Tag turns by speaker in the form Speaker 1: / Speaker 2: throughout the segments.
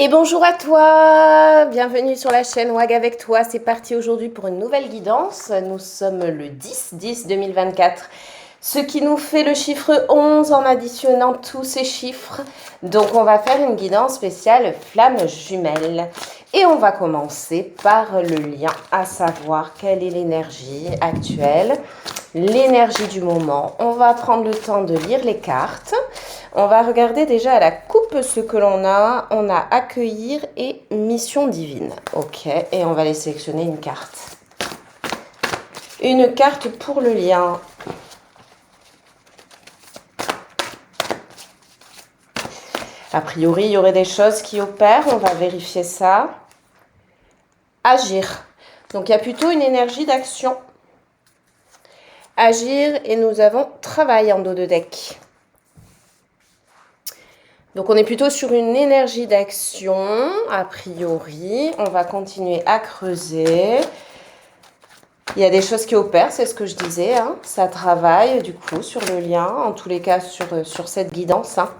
Speaker 1: Et bonjour à toi, bienvenue sur la chaîne WAG avec toi. C'est parti aujourd'hui pour une nouvelle guidance. Nous sommes le 10-10-2024, ce qui nous fait le chiffre 11 en additionnant tous ces chiffres. Donc on va faire une guidance spéciale flamme jumelle. Et on va commencer par le lien, à savoir quelle est l'énergie actuelle, l'énergie du moment. On va prendre le temps de lire les cartes. On va regarder déjà à la coupe ce que l'on a. On a accueillir et mission divine. Ok, et on va aller sélectionner une carte. Une carte pour le lien. A priori, il y aurait des choses qui opèrent. On va vérifier ça. Agir. Donc, il y a plutôt une énergie d'action. Agir et nous avons travail en dos de deck. Donc, on est plutôt sur une énergie d'action, a priori. On va continuer à creuser. Il y a des choses qui opèrent, c'est ce que je disais. Hein. Ça travaille, du coup, sur le lien. En tous les cas, sur cette guidance. Hein.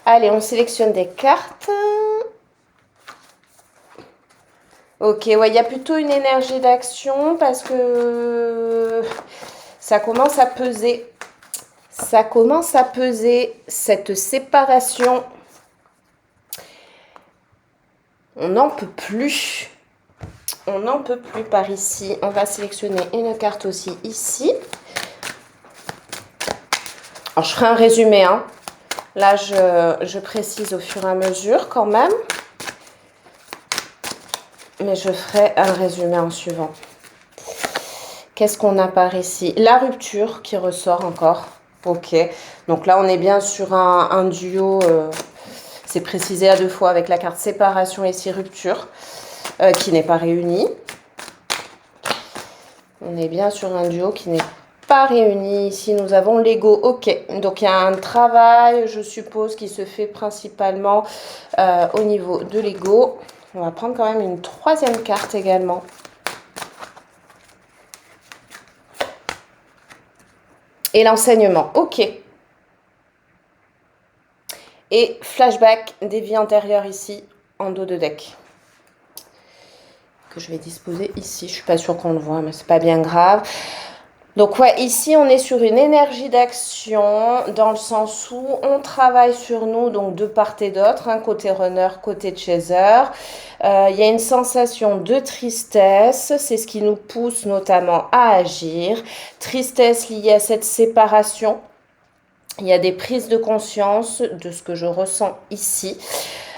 Speaker 1: Allez, on sélectionne des cartes. Ok, ouais, il y a plutôt une énergie d'action parce que ça commence à peser. Ça commence à peser, cette séparation. On n'en peut plus. On n'en peut plus par ici. On va sélectionner une carte aussi ici. Alors, je ferai un résumé. Hein. Là, je précise au fur et à mesure quand même. Mais je ferai un résumé en suivant. Qu'est-ce qu'on a par ici? La rupture qui ressort encore. Ok. Donc là, on est bien sur un duo. C'est précisé à 2 fois avec la carte séparation et ici rupture. Qui n'est pas réuni. On est bien sur un duo qui n'est pas réuni. Ici, nous avons l'ego. Ok. Donc, il y a un travail, je suppose, qui se fait principalement au niveau de l'ego. On va prendre quand même une 3e carte également. Et l'enseignement. Ok. Et flashback des vies antérieures ici, en dos de deck. Que je vais disposer ici. Je ne suis pas sûre qu'on le voit, mais c'est pas bien grave. Donc ouais, ici on est sur une énergie d'action dans le sens où on travaille sur nous, donc de part et d'autre, hein, côté runner, côté chaser. Il y a une sensation de tristesse, c'est ce qui nous pousse notamment à agir. Tristesse liée à cette séparation. Il y a des prises de conscience de ce que je ressens ici.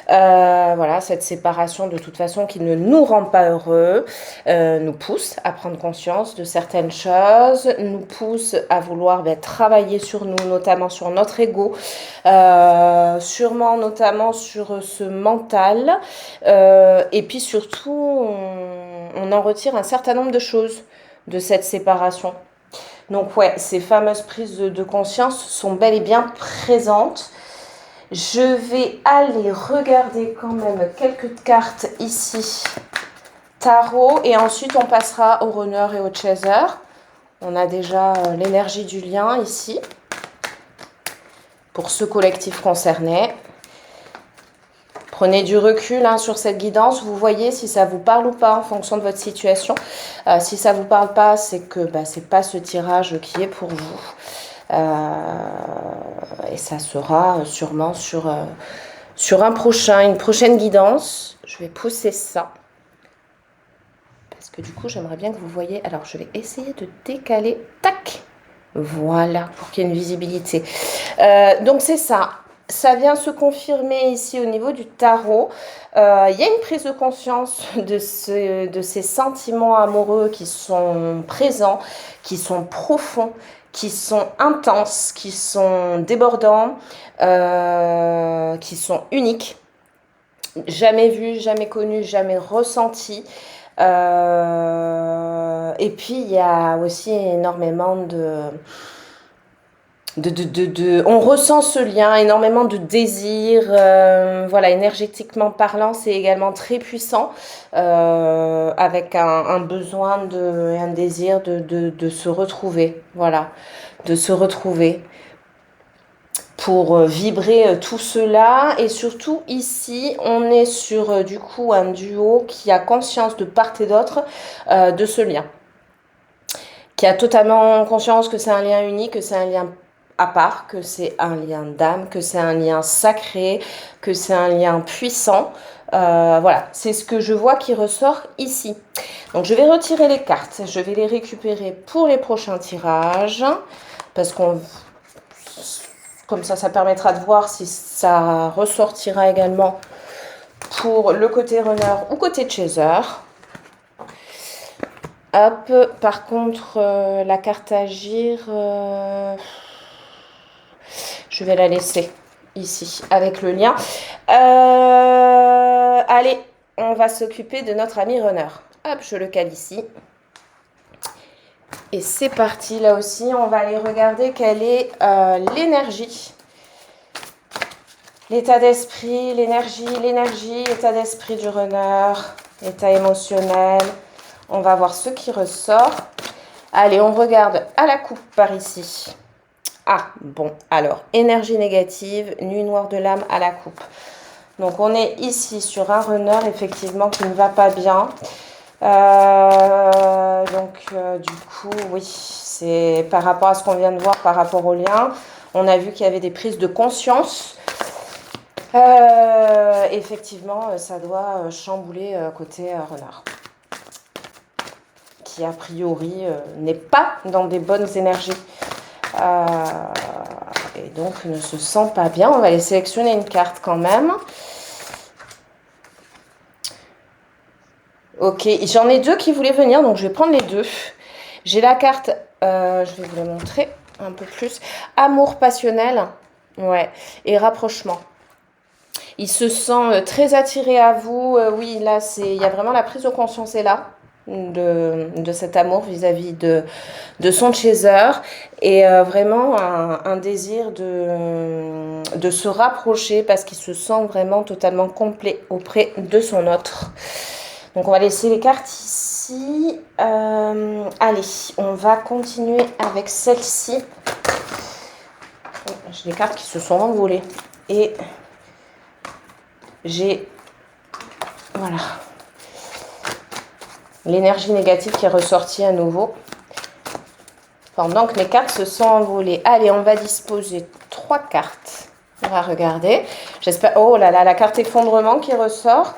Speaker 1: Voilà, cette séparation de toute façon qui ne nous rend pas heureux, nous pousse à prendre conscience de certaines choses, nous pousse à vouloir travailler sur nous, notamment sur notre ego, sûrement notamment sur ce mental, et puis surtout on en retire un certain nombre de choses de cette séparation. Donc ouais, ces fameuses prises de conscience sont bel et bien présentes. Je vais aller regarder quand même quelques cartes ici, tarot, et ensuite on passera au runner et au chaser. On a déjà l'énergie du lien ici, pour ce collectif concerné. Prenez du recul hein, sur cette guidance, vous voyez si ça vous parle ou pas en fonction de votre situation. Si ça ne vous parle pas, c'est que c'est pas ce tirage qui est pour vous. Et ça sera sûrement sur une prochaine guidance. Je vais pousser ça. Parce que du coup, j'aimerais bien que vous voyez. Alors, je vais essayer de décaler. Tac! Voilà, pour qu'il y ait une visibilité. Donc, c'est ça. Ça vient se confirmer ici au niveau du tarot. Il y a une prise de conscience de ces sentiments amoureux qui sont présents, qui sont profonds, qui sont intenses, qui sont débordants, qui sont uniques, jamais vus, jamais connus, jamais ressentis. Et puis, il y a aussi énormément on ressent ce lien, énormément de désir, voilà, énergétiquement parlant, c'est également très puissant, à avec un besoin et un désir de se retrouver, voilà, de se retrouver pour vibrer tout cela. Et surtout ici, on est sur du coup un duo qui a conscience de part et d'autre de ce lien, qui a totalement conscience que c'est un lien unique, que c'est un lien à part, que c'est un lien d'âme, que c'est un lien sacré, que c'est un lien puissant. Voilà, c'est ce que je vois qui ressort ici. Donc je vais retirer les cartes, je vais les récupérer pour les prochains tirages, parce qu'on, comme ça permettra de voir si ça ressortira également pour le côté runner ou côté chaser. Hop, par contre, la carte agir, je vais la laisser ici avec le lien. Allez, on va s'occuper de notre ami runner. Hop, je le cale ici. Et c'est parti, là aussi, on va aller regarder quelle est l'énergie. L'état d'esprit, l'énergie, l'état d'esprit du runner, l'état émotionnel. On va voir ce qui ressort. Allez, on regarde à la coupe par ici. Ah, bon, alors, énergie négative, nuit noire de l'âme à la coupe. Donc, on est ici sur un runner, effectivement, qui ne va pas bien. Du coup, oui, c'est par rapport à ce qu'on vient de voir, par rapport au lien. On a vu qu'il y avait des prises de conscience. Effectivement, ça doit chambouler côté runner, qui a priori n'est pas dans des bonnes énergies. Et donc ne se sent pas bien. On va aller sélectionner une carte quand même. Ok, j'en ai deux qui voulaient venir, donc je vais prendre les deux. J'ai la carte, je vais vous la montrer un peu plus. Amour passionnel, ouais, et rapprochement. Il se sent très attiré à vous. Oui, là, il y a vraiment la prise de conscience est là de cet amour vis-à-vis de son chaser. Et vraiment un désir de se rapprocher parce qu'il se sent vraiment totalement complet auprès de son autre. Donc, on va laisser les cartes ici. Allez, on va continuer avec celle-ci. J'ai des cartes qui se sont envolées. Et j'ai, voilà, l'énergie négative qui est ressortie à nouveau. Pendant que mes cartes se sont envolées. Allez, on va disposer 3 cartes. On va regarder. J'espère... Oh là là, la carte effondrement qui ressort.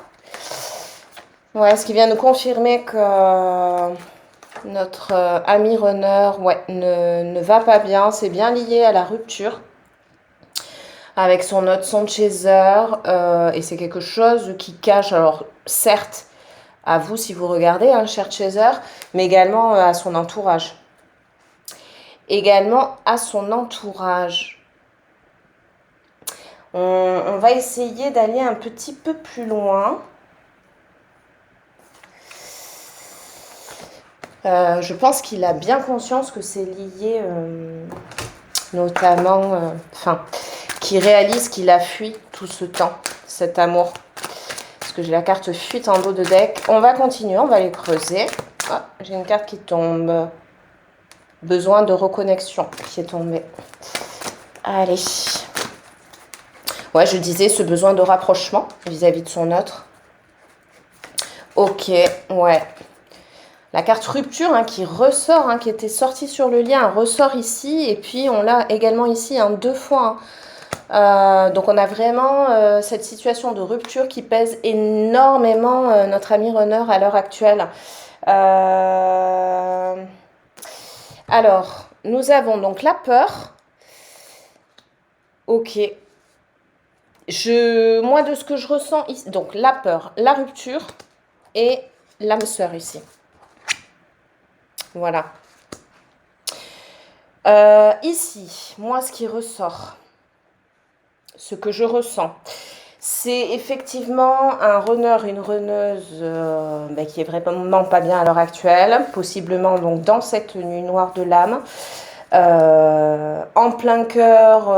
Speaker 1: Ouais, ce qui vient nous confirmer que notre ami runner ne va pas bien. C'est bien lié à la rupture avec son chaser. Et c'est quelque chose qui cache, alors certes, à vous si vous regardez, hein, cher chaser, mais également à son entourage. Également à son entourage. On va essayer d'aller un petit peu plus loin. Je pense qu'il a bien conscience que c'est lié, notamment, qu'il réalise qu'il a fui tout ce temps, cet amour. Parce que j'ai la carte fuite en dos de deck. On va continuer, on va les creuser. Ah, j'ai une carte qui tombe. Besoin de reconnexion qui est tombée. Allez. Ouais, je disais ce besoin de rapprochement vis-à-vis de son autre. Ok, ouais. La carte rupture hein, qui ressort, hein, qui était sortie sur le lien, ressort ici. Et puis, on l'a également ici 2 fois. Donc, on a vraiment cette situation de rupture qui pèse énormément notre ami runner à l'heure actuelle. Alors, nous avons donc la peur. Ok. Moi, de ce que je ressens ici, donc la peur, la rupture et l'âme sœur ici. Voilà. Ici, moi, ce qui ressort, ce que je ressens, c'est effectivement un runner, une runneuse qui est vraiment pas bien à l'heure actuelle, possiblement donc dans cette nuit noire de l'âme, en plein cœur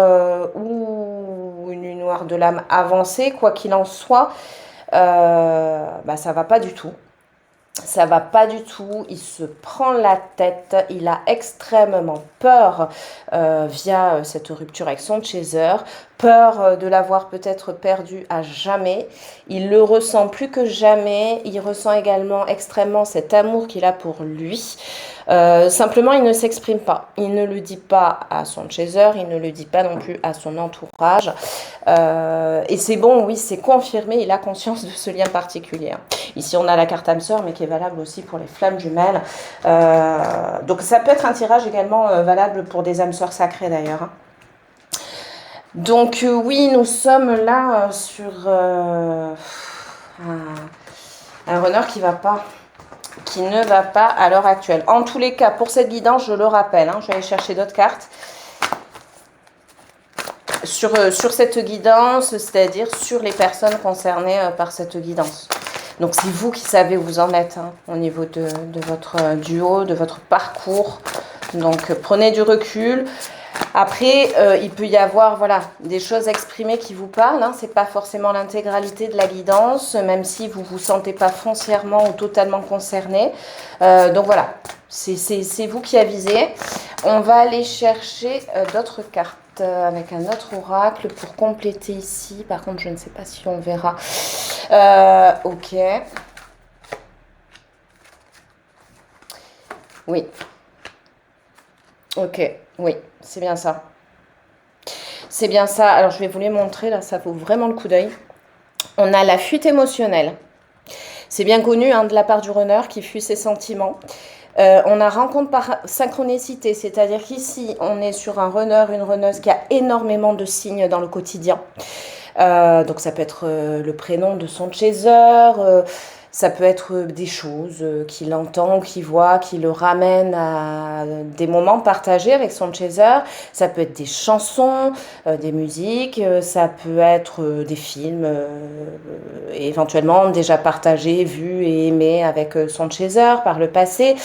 Speaker 1: ou une nuit noire de l'âme avancée, quoi qu'il en soit, ça va pas du tout. Ça va pas du tout, il se prend la tête, il a extrêmement peur via cette rupture avec son chaser, peur de l'avoir peut-être perdu à jamais. Il le ressent plus que jamais, il ressent également extrêmement cet amour qu'il a pour lui. Simplement, il ne s'exprime pas. Il ne le dit pas à son chaser, il ne le dit pas non plus à son entourage. Et c'est bon, oui, c'est confirmé, il a conscience de ce lien particulier. Ici, on a la carte âme sœur, mais qui est valable aussi pour les flammes jumelles. Donc, ça peut être un tirage également valable pour des âmes sœurs sacrées, d'ailleurs. Donc, oui, nous sommes là sur un runner qui ne va pas à l'heure actuelle. En tous les cas, pour cette guidance, je le rappelle, je vais aller chercher d'autres cartes. Sur cette guidance, c'est-à-dire sur les personnes concernées par cette guidance. Donc, c'est vous qui savez où vous en êtes au niveau de votre duo, de votre parcours. Donc, prenez du recul. Après, il peut y avoir des choses exprimées qui vous parlent. Ce n'est pas forcément l'intégralité de la guidance, même si vous ne vous sentez pas foncièrement ou totalement concerné. Donc voilà, c'est vous qui avisez. On va aller chercher d'autres cartes avec un autre oracle pour compléter ici. Par contre, je ne sais pas si on verra. Ok. Oui. Ok, oui, c'est bien ça. C'est bien ça. Alors, je vais vous les montrer. Là, ça vaut vraiment le coup d'œil. On a la fuite émotionnelle. C'est bien connu de la part du runner qui fuit ses sentiments. On a rencontre par synchronicité, c'est-à-dire qu'ici, on est sur un runner, une runneuse qui a énormément de signes dans le quotidien. Donc, ça peut être le prénom de son chaser, ça peut être des choses qu'il entend, qu'il voit, qui le ramènent à des moments partagés avec son chaser. Ça peut être des chansons, des musiques, ça peut être des films éventuellement déjà partagés, vus et aimés avec son chaser par le passé.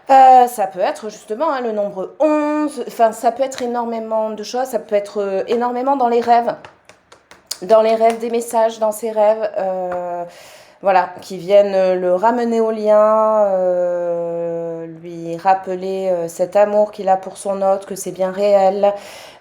Speaker 1: Ça peut être justement le nombre 11, enfin ça peut être énormément de choses, ça peut être énormément dans les rêves. Dans les rêves, des messages dans ses rêves, qui viennent le ramener au lien, lui rappeler cet amour qu'il a pour son autre, que c'est bien réel,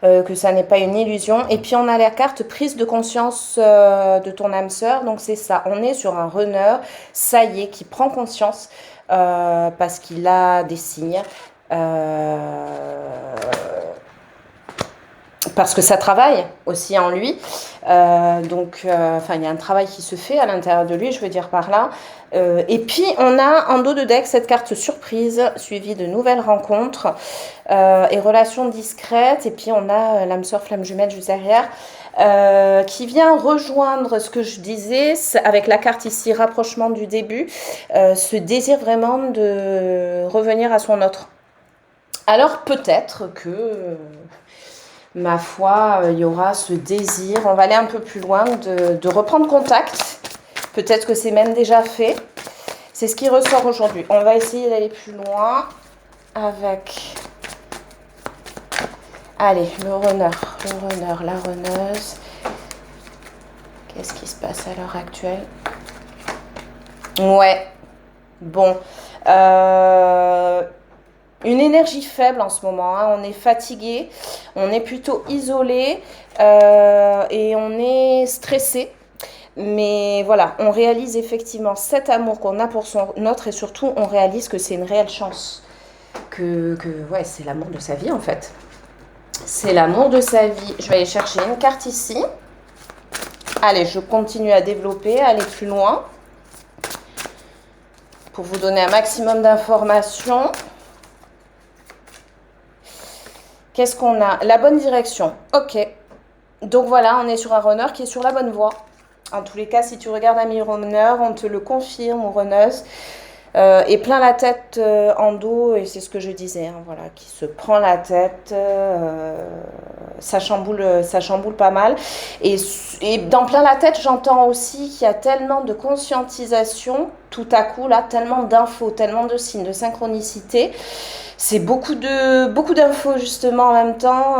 Speaker 1: que ça n'est pas une illusion. Et puis on a la carte prise de conscience de ton âme sœur, donc c'est ça, on est sur un runner, ça y est, qui prend conscience parce qu'il a des signes. Parce que ça travaille aussi en lui. Il y a un travail qui se fait à l'intérieur de lui, je veux dire par là. Et puis, on a en dos de deck cette carte surprise, suivie de nouvelles rencontres et relations discrètes. Et puis, on a l'âme sœur flamme jumelle juste derrière, qui vient rejoindre ce que je disais, avec la carte ici, rapprochement du début, ce désir vraiment de revenir à son autre. Alors, peut-être que... ma foi, il y aura ce désir, on va aller un peu plus loin, de reprendre contact. Peut-être que c'est même déjà fait. C'est ce qui ressort aujourd'hui. On va essayer d'aller plus loin avec... Allez, le runner, la runneuse. Qu'est-ce qui se passe à l'heure actuelle? Ouais, bon. Une énergie faible en ce moment, on est fatigué, on est plutôt isolé et on est stressé. Mais voilà, on réalise effectivement cet amour qu'on a pour son autre et surtout on réalise que c'est une réelle chance. Ouais, c'est l'amour de sa vie en fait. C'est l'amour de sa vie. Je vais aller chercher une carte ici. Allez, je continue à développer, à aller plus loin pour vous donner un maximum d'informations. Qu'est-ce qu'on a? La bonne direction. Ok. Donc voilà, on est sur un runner qui est sur la bonne voie. En tous les cas, si tu regardes un runner, on te le confirme, ou runneuse. Et plein la tête en dos, et c'est ce que je disais, qui se prend la tête, ça chamboule pas mal. Et dans plein la tête, j'entends aussi qu'il y a tellement de conscientisation, tout à coup, là, tellement d'infos, tellement de signes, de synchronicité. C'est beaucoup d'infos justement en même temps.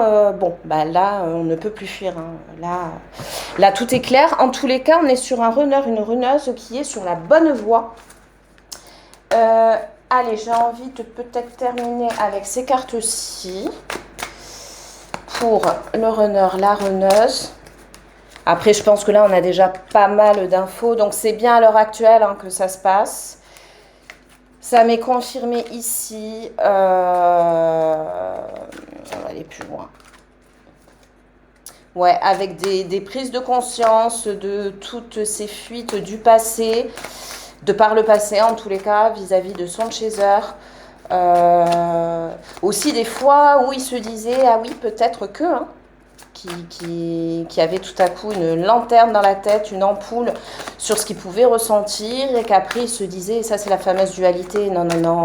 Speaker 1: Là, on ne peut plus fuir. Là, tout est clair. En tous les cas, on est sur un runner, une runneuse qui est sur la bonne voie. Allez, j'ai envie de peut-être terminer avec ces cartes-ci pour le runner, la runneuse. Après, je pense que là, on a déjà pas mal d'infos. Donc, c'est bien à l'heure actuelle hein, que ça se passe. Ça m'est confirmé ici. On va aller plus loin. Ouais, avec des prises de conscience de toutes ces fuites du passé, de par le passé en tous les cas, vis-à-vis de son chaser. Aussi des fois où il se disait, ah oui, peut-être que, hein, qui avait tout à coup une lanterne dans la tête, une ampoule sur ce qu'il pouvait ressentir, et qu'après il se disait, et ça c'est la fameuse dualité, non, non, non,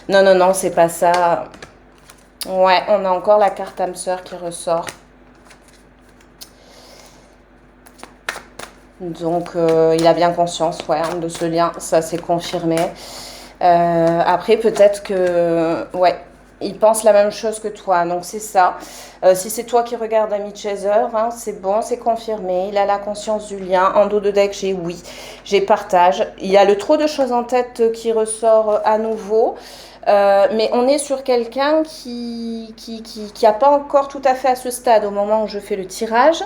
Speaker 1: non, non, non, c'est pas ça. Ouais, on a encore la carte âme sœur qui ressort. Donc, il a bien conscience ouais, de ce lien, ça c'est confirmé. Après, peut-être que, ouais, il pense la même chose que toi, donc c'est ça. Si c'est toi qui regardes Ami Chaser, hein, c'est bon, c'est confirmé. Il a la conscience du lien. En dos de deck, j'ai oui, j'ai partage. Il y a le trop de choses en tête qui ressort à nouveau. Mais on est sur quelqu'un qui a pas encore tout à fait à ce stade, au moment où je fais le tirage,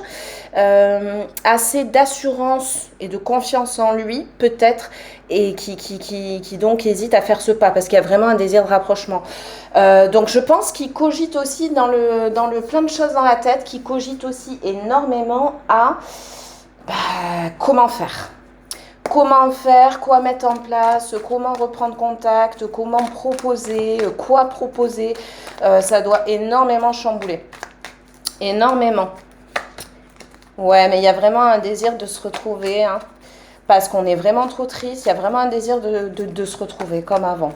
Speaker 1: assez d'assurance et de confiance en lui, peut-être, et qui donc hésite à faire ce pas, parce qu'il y a vraiment un désir de rapprochement. Donc je pense qu'il cogite aussi dans le plein de choses dans la tête, qu'il cogite aussi énormément à comment faire. Comment faire, quoi mettre en place, comment reprendre contact, comment proposer, quoi proposer. Ça doit énormément chambouler. Énormément. Ouais, mais il y a vraiment un désir de se retrouver, hein, parce qu'on est vraiment trop triste. Il y a vraiment un désir de se retrouver comme avant.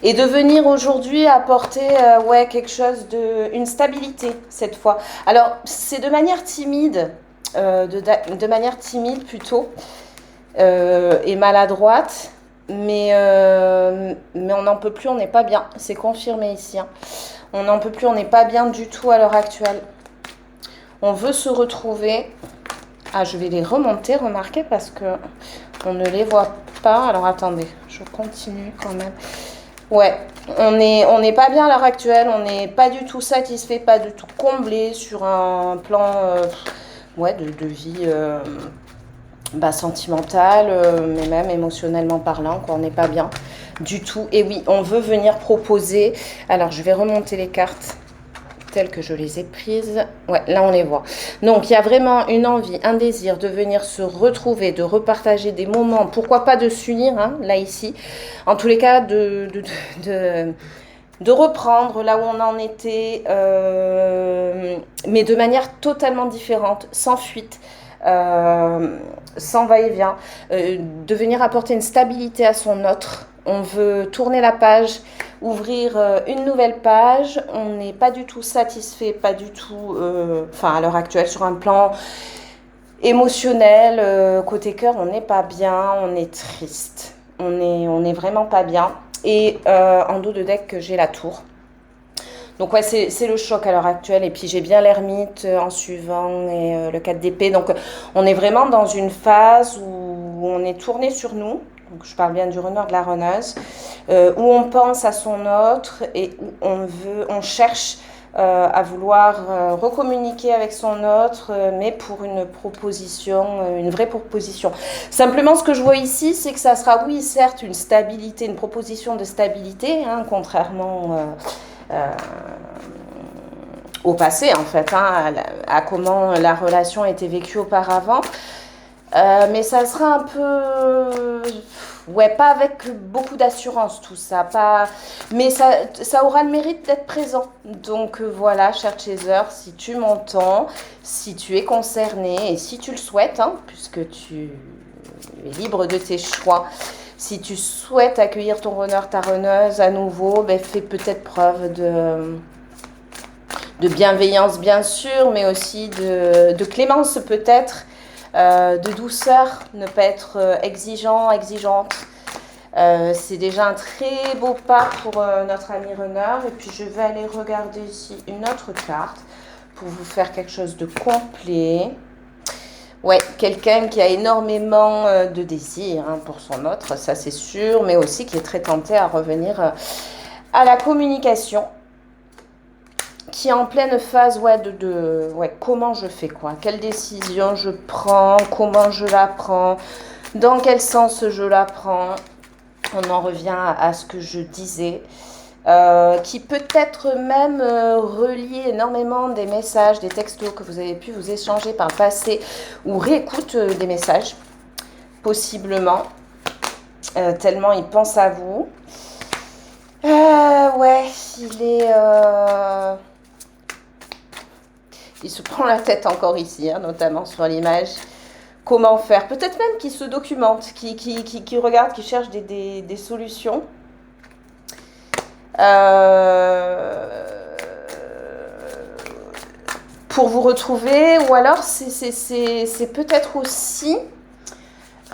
Speaker 1: Et de venir aujourd'hui apporter ouais, quelque chose une stabilité cette fois. Alors, c'est de manière timide, de manière timide plutôt. Et maladroite, mais on n'en peut plus, on n'est pas bien. C'est confirmé ici. Hein. On n'en peut plus, on n'est pas bien du tout à l'heure actuelle. On veut se retrouver. Ah, je vais les remonter, remarquez, parce que on ne les voit pas. Alors attendez, je continue quand même. Ouais, on n'est pas bien à l'heure actuelle, on n'est pas du tout satisfait, pas du tout comblé sur un plan ouais, de vie sentimentale, mais même émotionnellement parlant, quoi, on n'est pas bien du tout. Et oui, on veut venir proposer. Alors, je vais remonter les cartes telles que je les ai prises. Ouais, là, on les voit. Donc, il y a vraiment une envie, un désir de venir se retrouver, de repartager des moments, pourquoi pas de s'unir, hein, là, ici. En tous les cas, de reprendre là où on en était, mais de manière totalement différente, sans fuite. Sans va-et-vient, de venir apporter une stabilité à son autre. On veut tourner la page, ouvrir une nouvelle page. On n'est pas du tout satisfait, pas du tout, à l'heure actuelle, sur un plan émotionnel, côté cœur, on n'est pas bien, on est triste. On est vraiment pas bien. Et en dos de deck, j'ai la tour. Donc ouais, c'est le choc à l'heure actuelle. Et puis j'ai bien l'ermite en suivant et le 4 d'épée. Donc on est vraiment dans une phase où on est tourné sur nous. Donc je parle bien du runner, de la runneuse. Où on pense à son autre et où on cherche à vouloir recommuniquer avec son autre, mais pour une proposition, une vraie proposition. Simplement, ce que je vois ici, c'est que ça sera, oui, certes, une stabilité, une proposition de stabilité, hein, contrairement au passé en fait, hein, à comment la relation a été vécue auparavant. Mais ça sera un peu... Ouais, pas avec beaucoup d'assurance tout ça, mais ça aura le mérite d'être présent. Donc voilà, cher Chaser, si tu m'entends, si tu es concerné et si tu le souhaites, hein, puisque tu es libre de tes choix, si tu souhaites accueillir ton runner, ta runneuse à nouveau, fais peut-être preuve de bienveillance bien sûr, mais aussi de clémence peut-être, de douceur, ne pas être exigeante. C'est déjà un très beau pas pour notre ami runner. Et puis je vais aller regarder ici une autre carte pour vous faire quelque chose de complet. Ouais, quelqu'un qui a énormément de désirs hein, pour son autre, ça c'est sûr, mais aussi qui est très tenté à revenir à la communication, qui est en pleine phase ouais, ouais, comment je fais quoi, quelle décision je prends, comment je la prends, dans quel sens je la prends. On en revient à ce que je disais. Qui peut-être même relie énormément des messages, des textos que vous avez pu vous échanger par le passé ou réécoute des messages, possiblement, tellement il pense à vous. Ouais, il se prend la tête encore ici, hein, notamment sur l'image. Comment faire? Peut-être même qu'il se documente, qui regarde, qui cherche des solutions. Pour vous retrouver, ou alors c'est peut-être aussi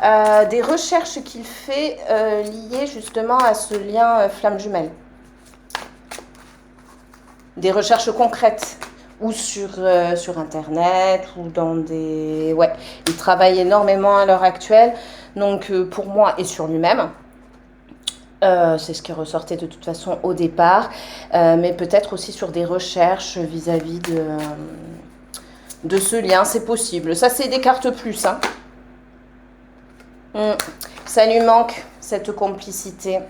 Speaker 1: des recherches qu'il fait liées justement à ce lien flamme jumelle. Des recherches concrètes, ou sur internet, ou dans des... Ouais, il travaille énormément à l'heure actuelle, donc pour moi, et sur lui-même. C'est ce qui ressortait de toute façon au départ, mais peut-être aussi sur des recherches vis-à-vis de ce lien, c'est possible. Ça, c'est des cartes plus. Hein. Ça lui manque, cette complicité.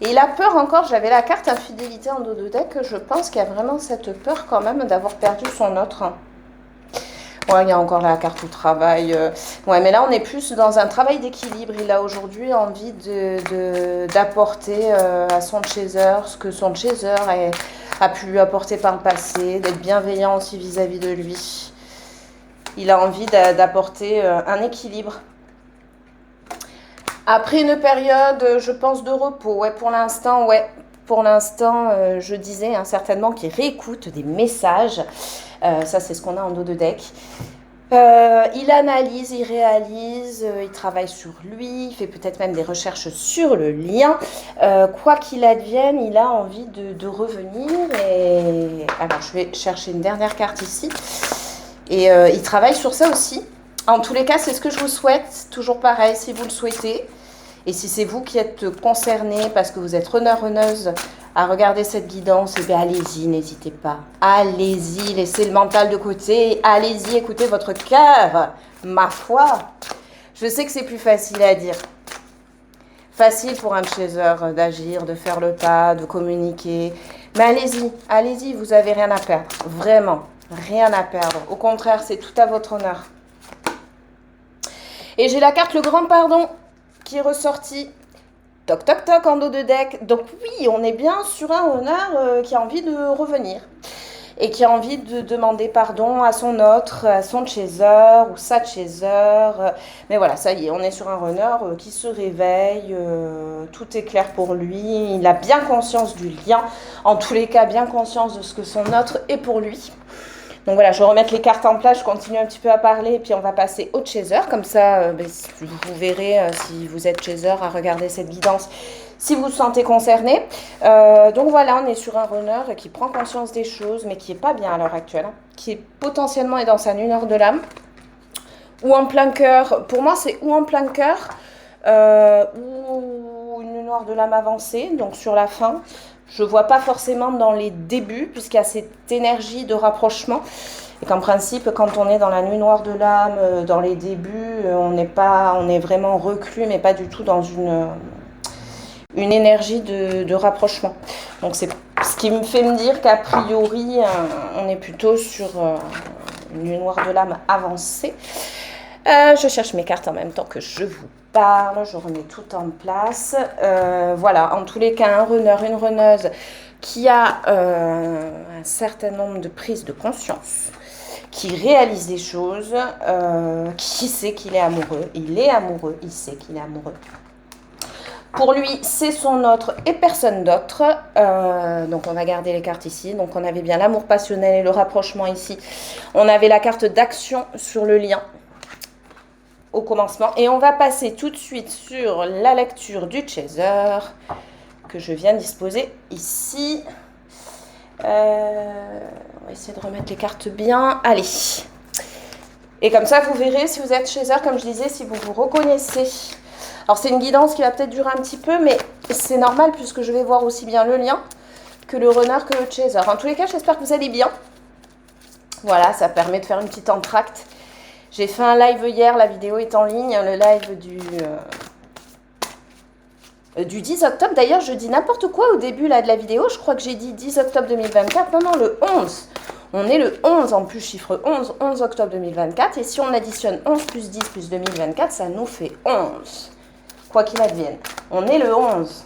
Speaker 1: Et il a peur encore, j'avais la carte infidélité en dos de deck, je pense qu'il y a vraiment cette peur quand même d'avoir perdu son autre. Ouais, il y a encore la carte au travail. Ouais, mais là, on est plus dans un travail d'équilibre. Il a aujourd'hui envie d'apporter à son chaser ce que son chaser a pu lui apporter par le passé, d'être bienveillant aussi vis-à-vis de lui. Il a envie d'apporter un équilibre. Après une période, je pense, de repos. Ouais, pour l'instant, ouais. Pour l'instant, je disais hein, certainement qu'il réécoute des messages. Ça, c'est ce qu'on a en dos de deck. Il analyse, il réalise, il travaille sur lui, il fait peut-être même des recherches sur le lien. Quoi qu'il advienne, il a envie de revenir. Et... Alors, je vais chercher une dernière carte ici. Et il travaille sur ça aussi. En tous les cas, c'est ce que je vous souhaite. Toujours pareil, si vous le souhaitez. Et si c'est vous qui êtes concerné parce que vous êtes runneuse à regarder cette guidance, eh bien allez-y, n'hésitez pas. Allez-y, laissez le mental de côté. Allez-y, écoutez votre cœur. Ma foi, je sais que c'est plus facile à dire. Facile pour un chaser d'agir, de faire le pas, de communiquer. Mais allez-y, allez-y, vous n'avez rien à perdre. Vraiment, rien à perdre. Au contraire, c'est tout à votre honneur. Et j'ai la carte le grand pardon qui est ressorti. Toc, toc, toc en dos de deck. Donc oui, on est bien sur un honneur qui a envie de revenir. Et qui a envie de demander pardon à son autre, à son chaser ou sa chaser. Mais voilà, ça y est, on est sur un runner qui se réveille. Tout est clair pour lui. Il a bien conscience du lien. En tous les cas, bien conscience de ce que son autre est pour lui. Donc voilà, je vais remettre les cartes en place, je continue un petit peu à parler, et puis on va passer au chaser. Comme ça, vous verrez si vous êtes chaser à regarder cette guidance, si vous vous sentez concerné. Donc voilà, on est sur un runner qui prend conscience des choses, mais qui n'est pas bien à l'heure actuelle, hein, qui est potentiellement est dans sa nuit noire de l'âme, ou en plein cœur. Pour moi, c'est ou en plein cœur, ou une nuit noire de l'âme avancée, donc sur la fin. Je ne vois pas forcément dans les débuts, puisqu'il y a cette énergie de rapprochement. Et qu'en principe, quand on est dans la nuit noire de l'âme, dans les débuts, on est vraiment reclus, mais pas du tout dans une énergie de rapprochement. Donc c'est ce qui me fait me dire qu'a priori, on est plutôt sur une nuit noire de l'âme avancée. Je cherche mes cartes en même temps que je vous parle, je remets tout en place. Voilà, en tous les cas, un runner, une runneuse qui a un certain nombre de prises de conscience, qui réalise des choses, qui sait qu'il est amoureux. Il est amoureux, il sait qu'il est amoureux. Pour lui, c'est son autre et personne d'autre. Donc, on va garder les cartes ici. Donc, on avait bien l'amour passionnel et le rapprochement ici. On avait la carte d'action sur le lien au commencement. Et on va passer tout de suite sur la lecture du chaser que je viens disposer ici. On va essayer de remettre les cartes bien. Allez. Et comme ça, vous verrez si vous êtes chaser, comme je disais, si vous vous reconnaissez. Alors, c'est une guidance qui va peut-être durer un petit peu, mais c'est normal puisque je vais voir aussi bien le lien que le runner, que le chaser. En tous les cas, j'espère que vous allez bien. Voilà, ça permet de faire une petite entracte. J'ai fait un live hier, la vidéo est en ligne, le live du 10 octobre. D'ailleurs, je dis n'importe quoi au début là, de la vidéo. Je crois que j'ai dit 10 octobre 2024. Non, non, le 11. On est le 11 en plus, chiffre 11, 11 octobre 2024. Et si on additionne 11 plus 10 plus 2024, ça nous fait 11. Quoi qu'il advienne. On est le 11.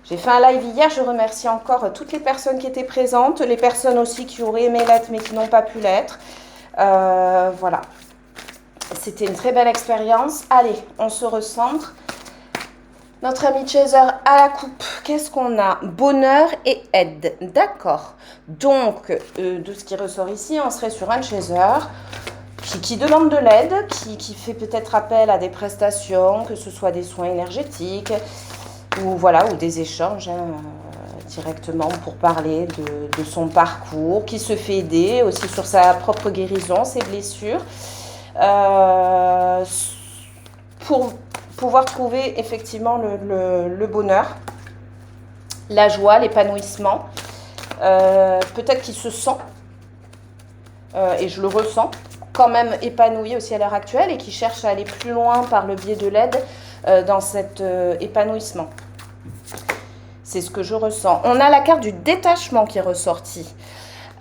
Speaker 1: J'ai fait un live hier. Je remercie encore toutes les personnes qui étaient présentes. Les personnes aussi qui auraient aimé l'être mais qui n'ont pas pu l'être. Voilà. C'était une très belle expérience. Allez, on se recentre. Notre ami chaser à la coupe, qu'est-ce qu'on a? Bonheur et aide. D'accord. Donc, de ce qui ressort ici, on serait sur un chaser qui demande de l'aide, qui fait peut-être appel à des prestations, que ce soit des soins énergétiques ou, voilà, ou des échanges directement pour parler de son parcours, qui se fait aider aussi sur sa propre guérison, ses blessures. Pour pouvoir trouver effectivement le bonheur, la joie, l'épanouissement. Peut-être qu'il se sent, et je le ressens, quand même épanoui aussi à l'heure actuelle et qui cherche à aller plus loin par le biais de l'aide dans cet épanouissement. C'est ce que je ressens. On a la carte du détachement qui est ressortie.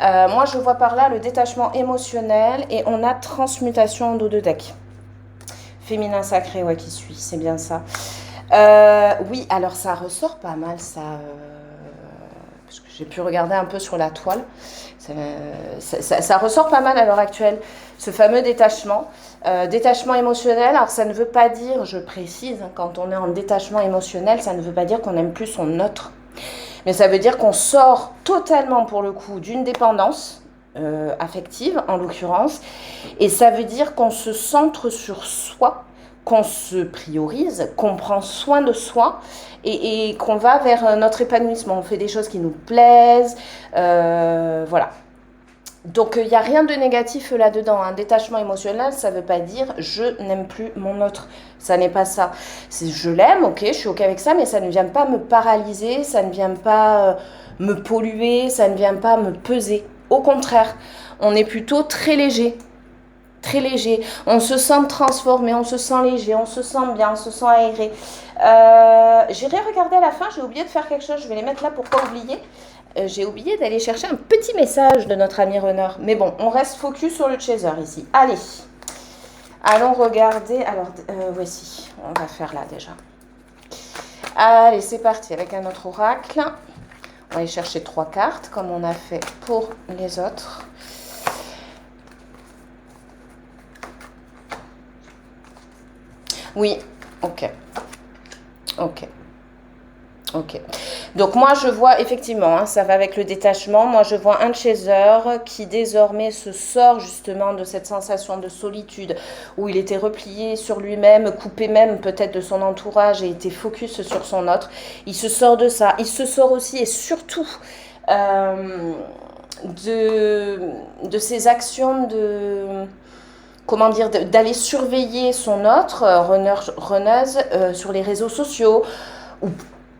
Speaker 1: Moi, je vois par là le détachement émotionnel et on a transmutation en dos de deck. Féminin sacré, ouais, qui suit, c'est bien ça. Oui, alors ça ressort pas mal, ça. Parce que j'ai pu regarder un peu sur la toile. Ça ressort pas mal à l'heure actuelle, ce fameux détachement. Détachement émotionnel, alors ça ne veut pas dire, je précise, hein, quand on est en détachement émotionnel, ça ne veut pas dire qu'on n'aime plus son autre. Mais ça veut dire qu'on sort totalement, pour le coup, d'une dépendance affective, en l'occurrence. Et ça veut dire qu'on se centre sur soi, qu'on se priorise, qu'on prend soin de soi et qu'on va vers notre épanouissement. On fait des choses qui nous plaisent. Voilà. Donc, il n'y a rien de négatif là-dedans. Un détachement émotionnel, ça ne veut pas dire « je n'aime plus mon autre ». Ça n'est pas ça. Je l'aime, ok, je suis ok avec ça, mais ça ne vient pas me paralyser, ça ne vient pas me polluer, ça ne vient pas me peser. Au contraire, on est plutôt très léger. Très léger. On se sent transformé, on se sent léger, on se sent bien, on se sent aéré. J'irai regarder à la fin, j'ai oublié de faire quelque chose, je vais les mettre là pour ne pas oublier. J'ai oublié d'aller chercher un petit message de notre ami runner. Mais bon, on reste focus sur le chaser ici. Allez, allons regarder. Alors, voici, on va faire là déjà. Allez, c'est parti avec un autre oracle. On va aller chercher 3 cartes, comme on a fait pour les autres. Oui, ok. Ok. Ok. Donc moi je vois effectivement, hein, ça va avec le détachement, moi je vois un chaser qui désormais se sort justement de cette sensation de solitude où il était replié sur lui-même, coupé même peut-être de son entourage et était focus sur son autre. Il se sort de ça, il se sort aussi et surtout de ces actions de... Comment dire, d'aller surveiller son autre, runneuse, sur les réseaux sociaux, ou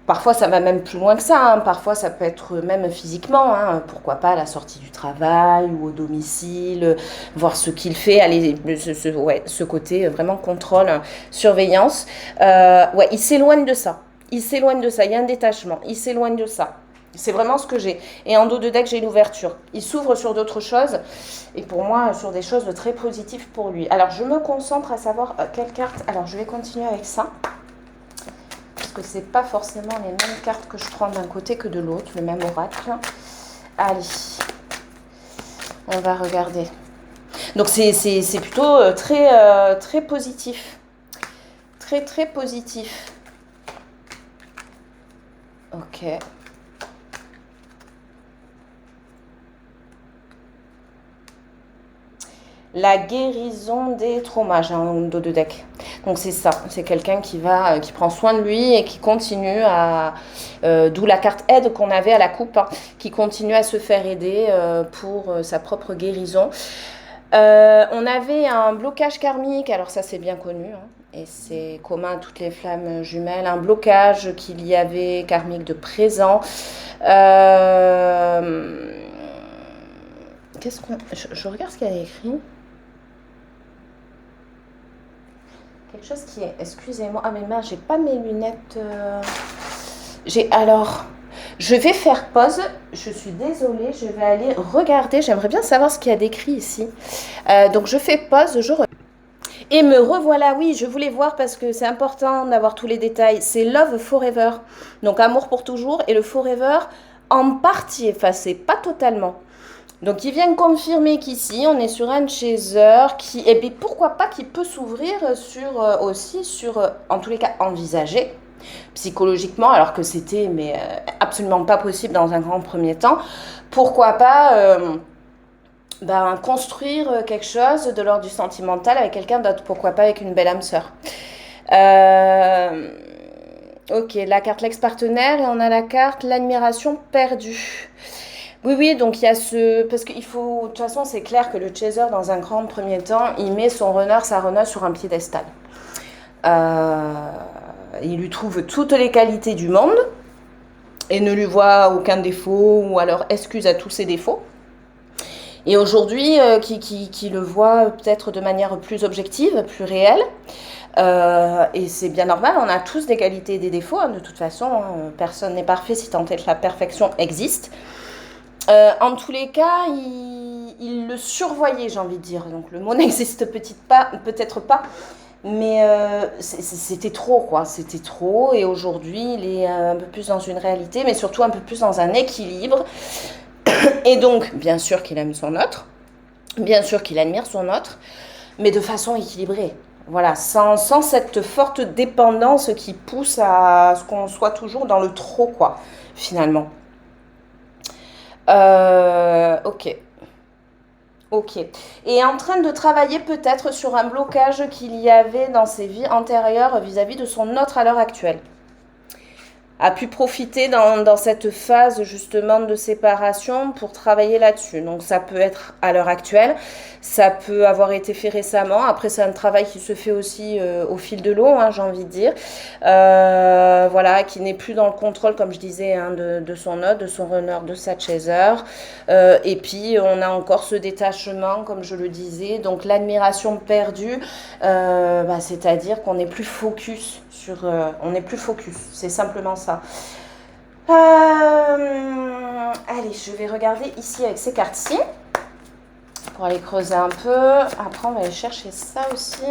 Speaker 1: parfois ça va même plus loin que ça, hein. Parfois ça peut être même physiquement, hein. Pourquoi pas à la sortie du travail ou au domicile, voir ce qu'il fait, aller, ce côté vraiment contrôle, surveillance. Ouais, il s'éloigne de ça, il s'éloigne de ça, il y a un détachement, il s'éloigne de ça. C'est vraiment ce que j'ai. Et en dos de deck, j'ai une ouverture. Il s'ouvre sur d'autres choses. Et pour moi, sur des choses de très positives pour lui. Alors, je me concentre à savoir quelle carte. Alors, je vais continuer avec ça. Parce que c'est pas forcément les mêmes cartes que je prends d'un côté que de l'autre. Le même oracle. Allez. On va regarder. Donc, c'est plutôt très positif. Très, très positif. Ok. La guérison des traumas, j'ai un dos de deck. Donc c'est ça, c'est quelqu'un qui prend soin de lui et qui continue à, d'où la carte aide qu'on avait à la coupe, hein, qui continue à se faire aider pour sa propre guérison. On avait un blocage karmique, alors ça c'est bien connu, hein, et c'est commun à toutes les flammes jumelles, un blocage qu'il y avait karmique de présent. Euh, Qu'est-ce qu'on... Je regarde ce qu'il y a écrit. Quelque chose qui est... Excusez-moi. Ah mais mince, j'ai pas mes lunettes. Alors... Je vais faire pause. Je suis désolée. Je vais aller regarder. J'aimerais bien savoir ce qu'il y a d'écrit ici. Donc je fais pause. Et me revoilà. Oui, je voulais voir parce que c'est important d'avoir tous les détails. C'est Love Forever. Donc amour pour toujours. Et le Forever en partie effacé, pas totalement. Donc ils viennent confirmer qu'ici on est sur un chaser qui, et puis pourquoi pas, qui peut s'ouvrir sur aussi sur, en tous les cas envisager psychologiquement, alors que c'était mais absolument pas possible dans un grand premier temps. Pourquoi pas construire quelque chose de l'ordre du sentimental avec quelqu'un d'autre, pourquoi pas avec une belle âme sœur. Ok, la carte l'ex-partenaire et on a la carte l'admiration perdue. Oui, oui, donc il y a ce... Parce qu'il faut... De toute façon, c'est clair que le chaser, dans un grand premier temps, il met son runner, sa runner sur un piédestal. Il lui trouve toutes les qualités du monde et ne lui voit aucun défaut ou alors excuse à tous ses défauts. Et aujourd'hui, qui le voit peut-être de manière plus objective, plus réelle. Et c'est bien normal, on a tous des qualités et des défauts. Hein, de toute façon, personne n'est parfait si tant est que la perfection existe. En tous les cas, il le survoyait, j'ai envie de dire. Donc le mot n'existe peut-être pas, mais c'était trop, quoi. C'était trop. Et aujourd'hui, il est un peu plus dans une réalité, mais surtout un peu plus dans un équilibre. Et donc, bien sûr qu'il aime son autre, bien sûr qu'il admire son autre, mais de façon équilibrée. Voilà, sans cette forte dépendance qui pousse à ce qu'on soit toujours dans le trop, quoi, finalement. Ok. Ok. Et en train de travailler peut-être sur un blocage qu'il y avait dans ses vies antérieures vis-à-vis de son autre à l'heure actuelle. A pu profiter dans cette phase justement de séparation pour travailler là-dessus. Donc ça peut être à l'heure actuelle, ça peut avoir été fait récemment. Après c'est un travail qui se fait aussi au fil de l'eau, hein, j'ai envie de dire. Voilà, qui n'est plus dans le contrôle, comme je disais, hein, de son hôte, de son runner, de sa chaser. Et puis on a encore ce détachement, comme je le disais, donc l'admiration perdue, c'est-à-dire qu'on n'est plus focus sur... on n'est plus focus, c'est simplement ça. Allez, je vais regarder ici avec ces cartes-ci pour aller creuser un peu. Après, on va aller chercher ça aussi.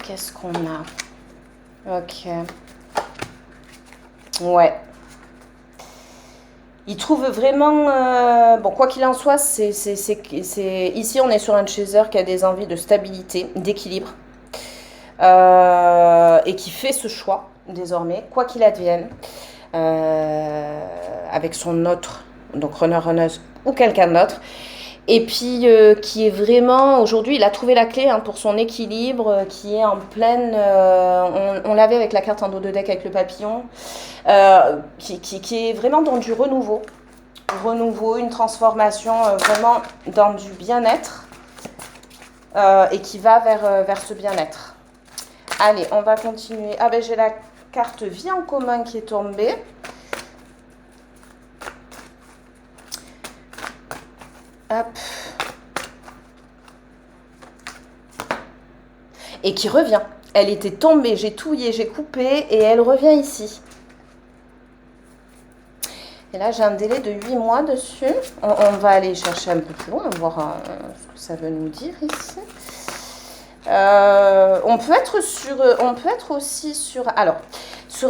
Speaker 1: Qu'est-ce qu'on a? Ok. Ouais. Il trouve vraiment... bon, quoi qu'il en soit, ici, on est sur un chaser qui a des envies de stabilité, d'équilibre. Et qui fait ce choix désormais, quoi qu'il advienne, avec son autre, donc runneuse ou quelqu'un d'autre, et puis qui est vraiment, aujourd'hui, il a trouvé la clé, hein, pour son équilibre, qui est en pleine, on l'avait avec la carte en dos de deck avec le papillon, qui est vraiment dans du renouveau, une transformation, vraiment dans du bien-être, et qui va vers ce bien-être. Allez, on va continuer. Ah ben j'ai la carte vie en commun qui est tombée. Hop. Et qui revient. Elle était tombée, j'ai touillé, j'ai coupé et elle revient ici. Et là j'ai un délai de 8 mois dessus. On va aller chercher un peu plus loin, voir ce que ça veut nous dire ici. On peut être aussi sur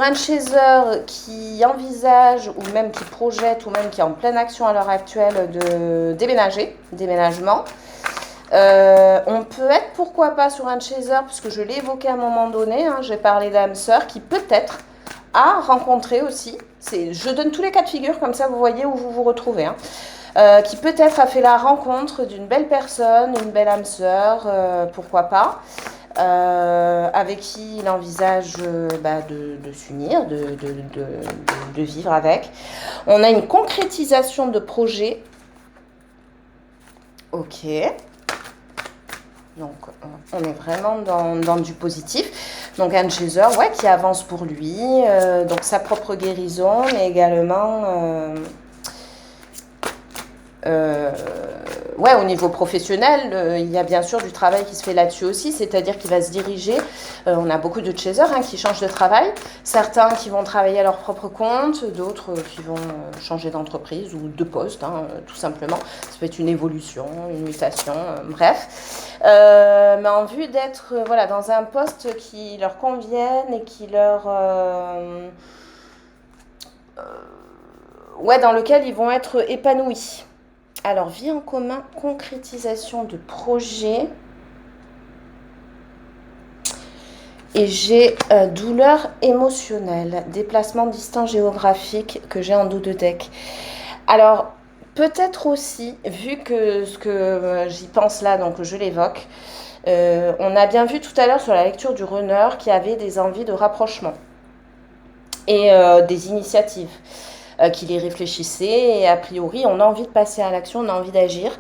Speaker 1: un chaser qui envisage ou même qui projette ou même qui est en pleine action à l'heure actuelle de déménagement. On peut être pourquoi pas sur un chaser, puisque je l'ai évoqué à un moment donné, hein, j'ai parlé d'âme sœur qui peut-être a rencontré aussi, je donne tous les cas de figure comme ça vous voyez où vous vous retrouvez, hein. Qui peut-être a fait la rencontre d'une belle personne, une belle âme sœur, pourquoi pas, avec qui il envisage de s'unir, de vivre avec. On a une concrétisation de projet Ok. Donc, on est vraiment dans du positif. Donc, un chaser, ouais, qui avance pour lui. Donc, sa propre guérison, mais également... ouais, au niveau professionnel, il y a bien sûr du travail qui se fait là-dessus aussi, c'est-à-dire qu'il va se diriger. On a beaucoup de chasers qui changent de travail, certains qui vont travailler à leur propre compte, d'autres qui vont changer d'entreprise ou de poste, tout simplement. Ça peut être une évolution, une mutation, bref. Mais en vue d'être voilà, dans un poste qui leur convienne et qui leur... ouais, dans lequel ils vont être épanouis. Alors, vie en commun, concrétisation de projet. Et j'ai douleur émotionnelle, déplacement distant géographique que j'ai en dos de deck. Alors, peut-être aussi, vu que ce que j'y pense là, donc je l'évoque, on a bien vu tout à l'heure sur la lecture du runner qu'il y avait des envies de rapprochement et des initiatives. Qu'il y réfléchissait et a priori on a envie de passer à l'action, on a envie d'agir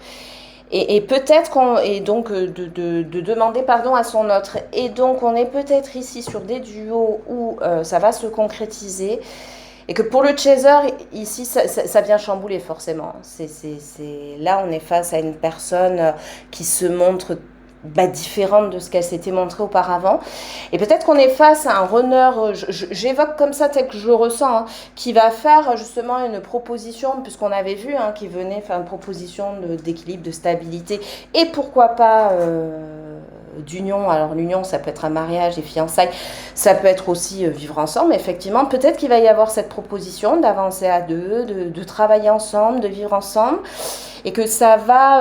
Speaker 1: et peut-être qu'on et donc de demander pardon à son autre et donc on est peut-être ici sur des duos où ça va se concrétiser et que pour le chaser ici ça vient chambouler forcément. Là on est face à une personne qui se montre différente de ce qu'elle s'était montrée auparavant. Et peut-être qu'on est face à un runner, j'évoque comme ça tel que je le ressens, qui va faire justement une proposition, puisqu'on avait vu qui venait faire une proposition d'équilibre, de stabilité, et pourquoi pas d'union. Alors l'union, ça peut être un mariage et fiançailles, ça peut être aussi vivre ensemble. Effectivement, peut-être qu'il va y avoir cette proposition d'avancer à deux, de travailler ensemble, de vivre ensemble, et que ça va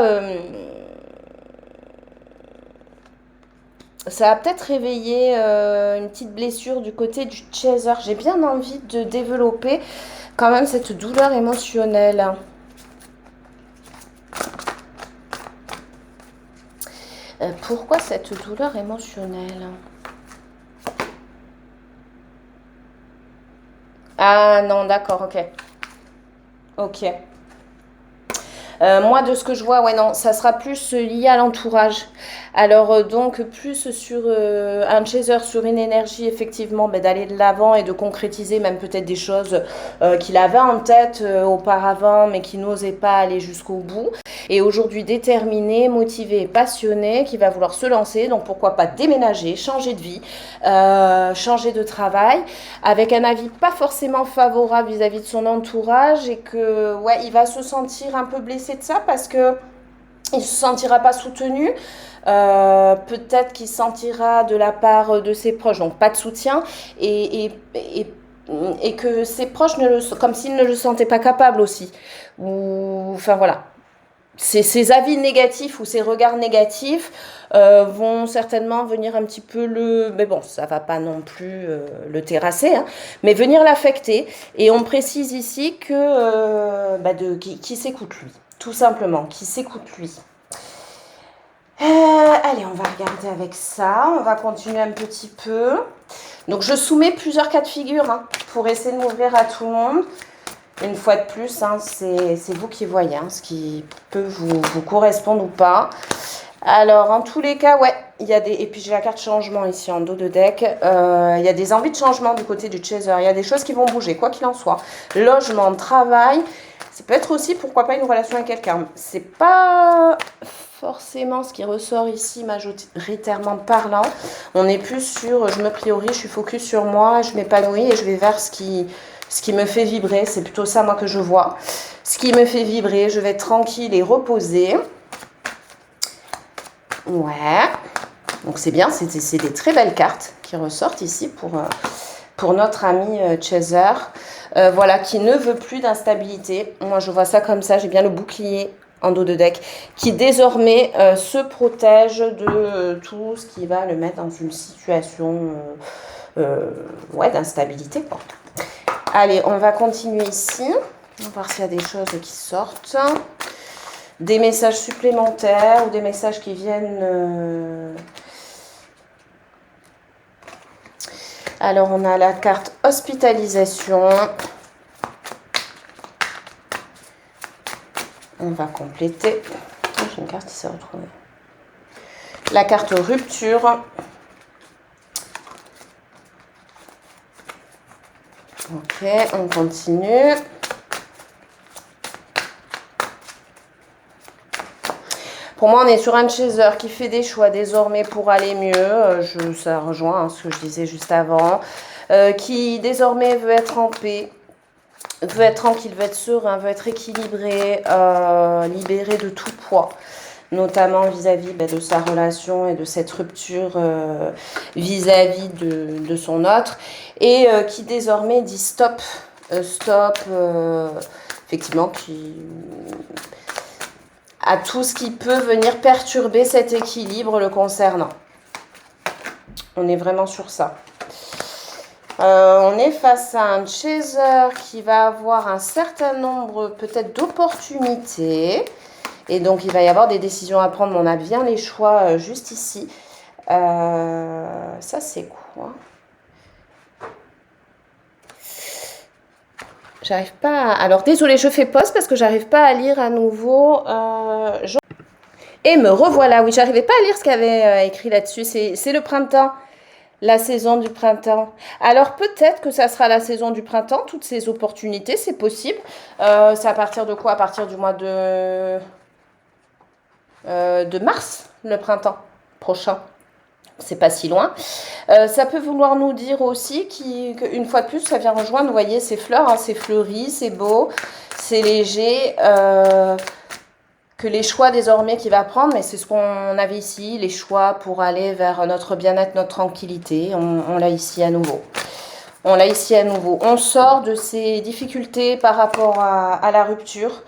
Speaker 1: peut-être réveiller une petite blessure du côté du chaser. J'ai bien envie de développer quand même cette douleur émotionnelle. Pourquoi cette douleur émotionnelle? Ah non, d'accord, ok. Ok. Moi, de ce que je vois, ouais, non, ça sera plus lié à l'entourage. Alors, donc, plus sur un chaser, sur une énergie, effectivement, d'aller de l'avant et de concrétiser même peut-être des choses qu'il avait en tête auparavant, mais qui n'osait pas aller jusqu'au bout. Et aujourd'hui, déterminé, motivé, passionné, qui va vouloir se lancer. Donc, pourquoi pas déménager, changer de vie, changer de travail, avec un avis pas forcément favorable vis-à-vis de son entourage et que, ouais, il va se sentir un peu blessé de ça parce que il se sentira pas soutenu. Peut-être qu'il sentira de la part de ses proches, donc pas de soutien, et que ses proches, comme s'ils ne le sentaient pas capable aussi. Ou, enfin voilà, ces avis négatifs ou ces regards négatifs vont certainement venir un petit peu mais bon, ça va pas non plus le terrasser, mais venir l'affecter. Et on précise ici que qui s'écoute lui, tout simplement, qui s'écoute lui. Allez, on va regarder avec ça. On va continuer un petit peu. Donc, je soumets plusieurs cas de figure pour essayer de m'ouvrir à tout le monde. Une fois de plus, c'est vous qui voyez ce qui peut vous correspondre ou pas. Alors, en tous les cas, ouais, il y a des... Et puis, j'ai la carte changement ici en dos de deck. Il y a des envies de changement du côté du chaser. Il y a des choses qui vont bouger, quoi qu'il en soit. Logement, travail. Ça peut être aussi, pourquoi pas, une relation avec quelqu'un. C'est pas forcément ce qui ressort ici, majoritairement parlant. On est plus sur, je me priorise, je suis focus sur moi, je m'épanouis et je vais vers ce qui me fait vibrer. C'est plutôt ça, moi, que je vois. Ce qui me fait vibrer, je vais être tranquille et reposée. Ouais. Donc, c'est bien, c'est des très belles cartes qui ressortent ici pour notre ami chaser. Voilà, qui ne veut plus d'instabilité. Moi, je vois ça comme ça. J'ai bien le bouclier en dos de deck, qui désormais se protège de tout ce qui va le mettre dans une situation d'instabilité, quoi. Allez, on va continuer ici. On va voir s'il y a des choses qui sortent. Des messages supplémentaires ou des messages qui viennent... Alors, on a la carte hospitalisation. On va compléter. j'ai une carte qui s'est retrouvée. La carte rupture. Ok, on continue. Pour moi, on est sur un chaser qui fait des choix désormais pour aller mieux. Ça rejoint ce que je disais juste avant. Qui désormais veut être en paix, veut être tranquille, veut être serein, veut être équilibré, libéré de tout poids, notamment vis-à-vis de sa relation et de cette rupture vis-à-vis de son autre, et qui désormais dit stop, effectivement, qui à tout ce qui peut venir perturber cet équilibre le concernant. On est vraiment sur ça. On est face à un chaser qui va avoir un certain nombre peut-être d'opportunités. Et donc, il va y avoir des décisions à prendre. Mais on a bien les choix juste ici. Ça, c'est quoi? J'arrive pas à... Alors, désolée, je fais pause parce que j'arrive pas à lire à nouveau. Et me revoilà. Oui, j'arrivais pas à lire ce qu'il y avait écrit là-dessus. C'est le printemps. La saison du printemps. Alors peut-être que ça sera la saison du printemps, toutes ces opportunités, c'est possible. C'est à partir de quoi? À partir du mois de mars, le printemps prochain. C'est pas si loin. Ça peut vouloir nous dire aussi qu'une fois de plus, ça vient rejoindre, vous voyez, ces fleurs, hein, c'est fleuri, c'est beau, c'est léger. Que les choix désormais qu'il va prendre, mais c'est ce qu'on avait ici, les choix pour aller vers notre bien-être, notre tranquillité, on l'a ici à nouveau. On l'a ici à nouveau. On sort de ces difficultés par rapport à la rupture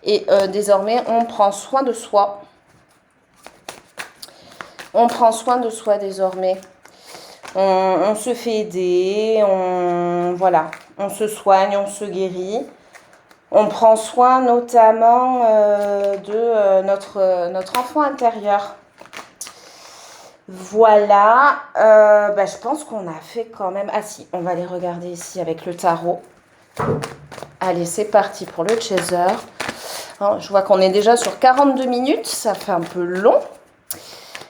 Speaker 1: et désormais on prend soin de soi. On prend soin de soi désormais. On se fait aider, voilà, on se soigne, on se guérit. On prend soin notamment de notre enfant intérieur. Voilà, je pense qu'on a fait quand même... Ah si, on va aller regarder ici avec le tarot. Allez, c'est parti pour le chaser. Alors, je vois qu'on est déjà sur 42 minutes, ça fait un peu long.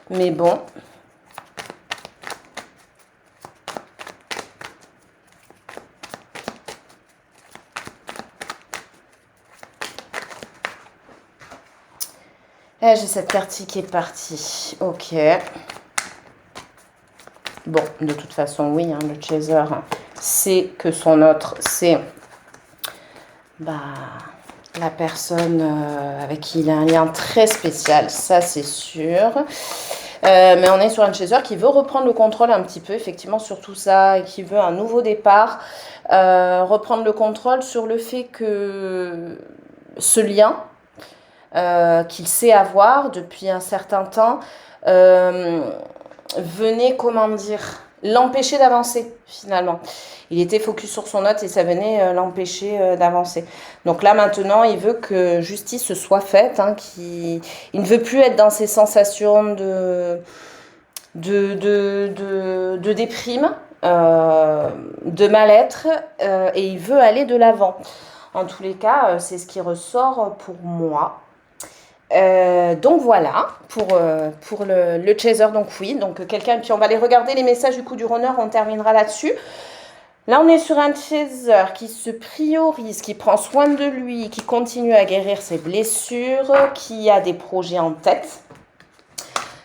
Speaker 1: Mais bon... Là, j'ai cette carte qui est partie. Ok. Bon, de toute façon, oui, hein, le chaser, c'est que son autre, c'est la personne avec qui il a un lien très spécial, ça c'est sûr. Mais on est sur un chaser qui veut reprendre le contrôle un petit peu, effectivement, sur tout ça, et qui veut un nouveau départ, reprendre le contrôle sur le fait que ce lien qu'il sait avoir depuis un certain temps venait, comment dire, l'empêcher d'avancer finalement. Il était focus sur son autre et ça venait l'empêcher d'avancer. Donc là maintenant, il veut que justice se soit faite, hein, il ne veut plus être dans ces sensations de déprime, de mal-être, et il veut aller de l'avant. En tous les cas, c'est ce qui ressort pour moi. Donc voilà, pour le chaser, donc oui, donc quelqu'un, puis on va aller regarder les messages du coup du runner, on terminera là-dessus. Là, on est sur un chaser qui se priorise, qui prend soin de lui, qui continue à guérir ses blessures, qui a des projets en tête,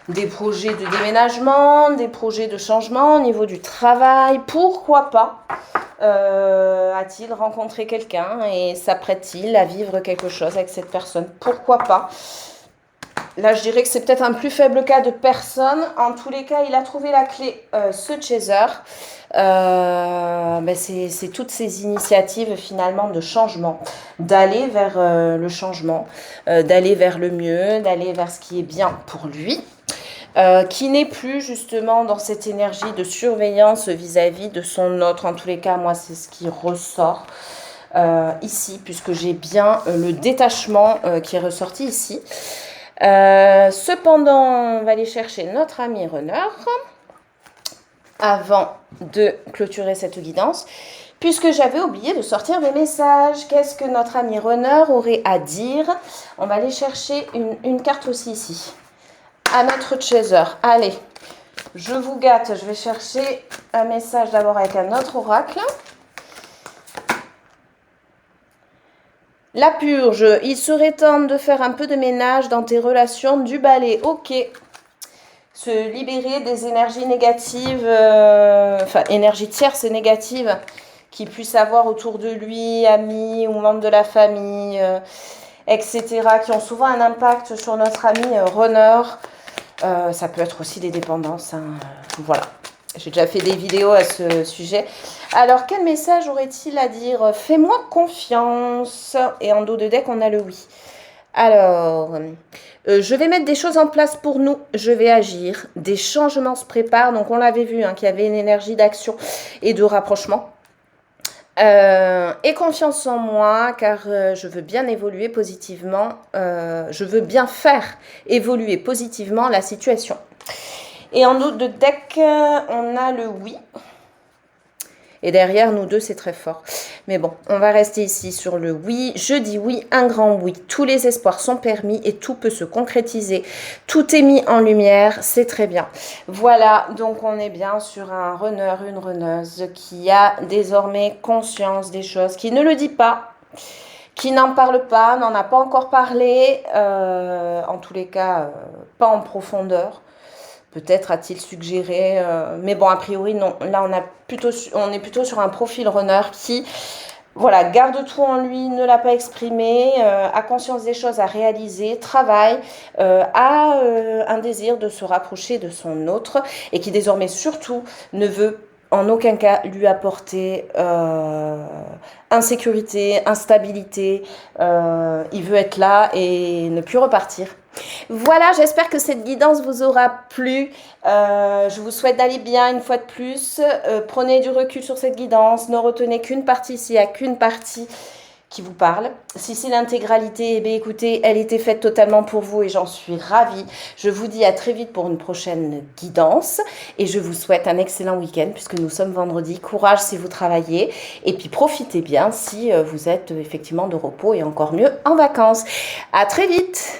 Speaker 1: des projets de déménagement, des projets de changement au niveau du travail, pourquoi pas a-t-il rencontré quelqu'un et s'apprête-t-il à vivre quelque chose avec cette personne? Pourquoi pas? Là, je dirais que c'est peut-être un plus faible cas de personne. En tous les cas, il a trouvé la clé, ce chaser. C'est toutes ces initiatives finalement de changement, d'aller vers le changement, d'aller vers le mieux, d'aller vers ce qui est bien pour lui. Qui n'est plus justement dans cette énergie de surveillance vis-à-vis de son autre. En tous les cas, moi, c'est ce qui ressort ici, puisque j'ai bien le détachement qui est ressorti ici. Cependant, on va aller chercher notre ami runner avant de clôturer cette guidance, puisque j'avais oublié de sortir mes messages. Qu'est-ce que notre ami runner aurait à dire? On va aller chercher une carte aussi ici. À notre chaser. Allez, je vous gâte. Je vais chercher un message d'abord avec un autre oracle. La purge. Il serait temps de faire un peu de ménage dans tes relations, du balai. Ok. Se libérer des énergies négatives, enfin énergies tierces et négatives qu'il puisse avoir autour de lui, amis ou membres de la famille, etc., qui ont souvent un impact sur notre ami runner. Ça peut être aussi des dépendances, hein. Voilà. J'ai déjà fait des vidéos à ce sujet. Alors, quel message aurait-il à dire? Fais-moi confiance. Et en dos de deck, on a le oui. Alors, je vais mettre des choses en place pour nous. Je vais agir. Des changements se préparent. Donc, on l'avait vu, hein, qu'il y avait une énergie d'action et de rapprochement. Et confiance en moi, car je veux bien évoluer positivement. Je veux bien faire évoluer positivement la situation. Et en haut de deck, on a le oui. Et derrière, nous deux, c'est très fort. Mais bon, on va rester ici sur le oui. Je dis oui, un grand oui. Tous les espoirs sont permis et tout peut se concrétiser. Tout est mis en lumière, c'est très bien. Voilà, donc on est bien sur un runner, une runneuse qui a désormais conscience des choses, qui ne le dit pas, qui n'en parle pas, n'en a pas encore parlé, en tous les cas, pas en profondeur. Peut-être a-t-il suggéré, mais bon, a priori, non. Là, on est plutôt sur un profil runner qui, voilà, garde tout en lui, ne l'a pas exprimé, a conscience des choses à réaliser, travaille, a un désir de se rapprocher de son autre et qui désormais surtout ne veut en aucun cas lui apporter insécurité, instabilité. Il veut être là et ne plus repartir. Voilà, j'espère que cette guidance vous aura plu. Je vous souhaite d'aller bien une fois de plus. Prenez du recul sur cette guidance. Ne retenez qu'une partie s'il n'y a qu'une partie qui vous parle. Si c'est l'intégralité, eh bien écoutez, elle était faite totalement pour vous et j'en suis ravie. Je vous dis à très vite pour une prochaine guidance et je vous souhaite un excellent week-end puisque nous sommes vendredi. Courage si vous travaillez et puis profitez bien si vous êtes effectivement de repos et encore mieux en vacances. À très vite!